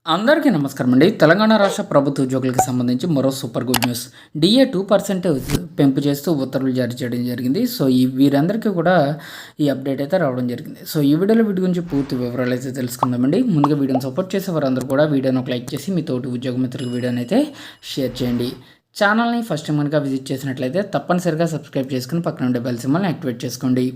అందరికీ నమస్కారం అండి. తెలంగాణ రాష్ట్ర ప్రభుత్వ ఉద్యోగులకు సంబంధించి మరో సూపర్ గుడ్ న్యూస్. డిఏ 2% పెంపు చేస్తూ ఉత్తర్వులు జారీ చేయడం జరిగింది. సో, వీరందరికీ కూడా ఈ అప్డేట్ అయితే రావడం జరిగింది. సో, ఈ వీడియోలో వీటి గురించి పూర్తి వివరాలు అయితే తెలుసుకుందామండి. ముందుగా వీడియోని సపోర్ట్ చేసే వారందరూ కూడా వీడియోని ఒక లైక్ చేసి మీ తోటి ఉద్యోగ మిత్రులకు వీడియోని అయితే షేర్ చేయండి. ఛానల్ని ఫస్ట్ టైం కనుక విజిట్ చేసినట్లయితే తప్పనిసరిగా సబ్స్క్రైబ్ చేసుకుని పక్కన ఉండే బెల్ సింబల్ని యాక్టివేట్ చేసుకోండి.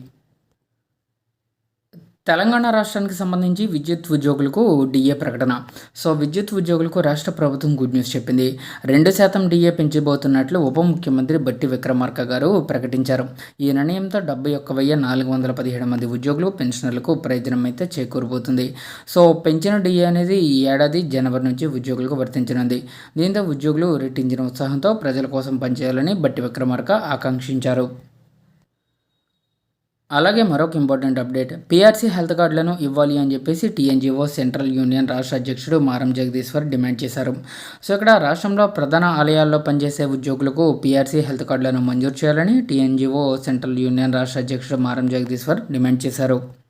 తెలంగాణ రాష్ట్రానికి సంబంధించి విద్యుత్ ఉద్యోగులకు డిఏ ప్రకటన. సో, విద్యుత్ ఉద్యోగులకు రాష్ట్ర ప్రభుత్వం గుడ్ న్యూస్ చెప్పింది. 2% డిఏ పెంచబోతున్నట్లు ఉప ముఖ్యమంత్రి బట్టి విక్రమార్క గారు ప్రకటించారు. ఈ నిర్ణయంతో 71,417 మంది ఉద్యోగులు, పెన్షనర్లకు ప్రయోజనం అయితే చేకూరబోతుంది. సో, పెంచిన డిఏ అనేది ఈ ఏడాది జనవరి నుంచి ఉద్యోగులకు వర్తించనుంది. దీంతో ఉద్యోగులు రెట్టించిన ఉత్సాహంతో ప్రజల కోసం పనిచేయాలని బట్టి విక్రమార్క ఆకాంక్షించారు. అలాగే మరొక ఇంపార్టెంట్ అప్డేట్, పీఆర్సీ హెల్త్ కార్డులను ఇవ్వాలి అని చెప్పేసి టీఎన్జీఓ సెంట్రల్ యూనియన్ రాష్ట్ర అధ్యక్షుడు మారం జగదీశ్వర్ డిమాండ్ చేశారు. సో, ఇక్కడ రాష్ట్రంలో ప్రధాన ఆలయాల్లో పనిచేసే ఉద్యోగులకు పీఆర్సీ హెల్త్ కార్డులను మంజూరు చేయాలని టీఎన్జీఓ సెంట్రల్ యూనియన్ రాష్ట్ర అధ్యక్షుడు మారం జగదీశ్వర్ డిమాండ్ చేశారు.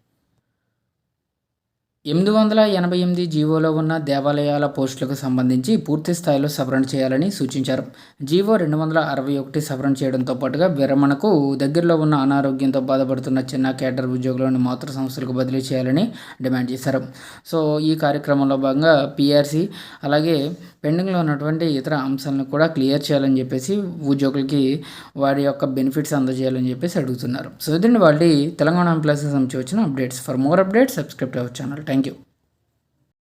888 జీవోలో ఉన్న దేవాలయాల పోస్టులకు సంబంధించి పూర్తి స్థాయిలో సవరణ చేయాలని సూచించారు. జీవో 261 సవరణ చేయడంతో పాటుగా విరమణకు దగ్గరలో ఉన్న అనారోగ్యంతో బాధపడుతున్న చిన్న కేడర్ ఉద్యోగులను మాతృ సంస్థలకు బదిలీ చేయాలని డిమాండ్ చేశారు. సో, ఈ కార్యక్రమంలో భాగంగా పీఆర్సీ అలాగే పెండింగ్లో ఉన్నటువంటి ఇతర అంశాలను కూడా క్లియర్ చేయాలని చెప్పేసి ఉద్యోగులకి వారి యొక్క బెనిఫిట్స్ అందజేయాలని చెప్పేసి అడుగుతున్నారు. సో, ఇదండి వాళ్ళ తెలంగాణ ఎంప్లాయీస్కి సంబంధించి వచ్చిన updates. For more updates subscribe to our channel. Thank you.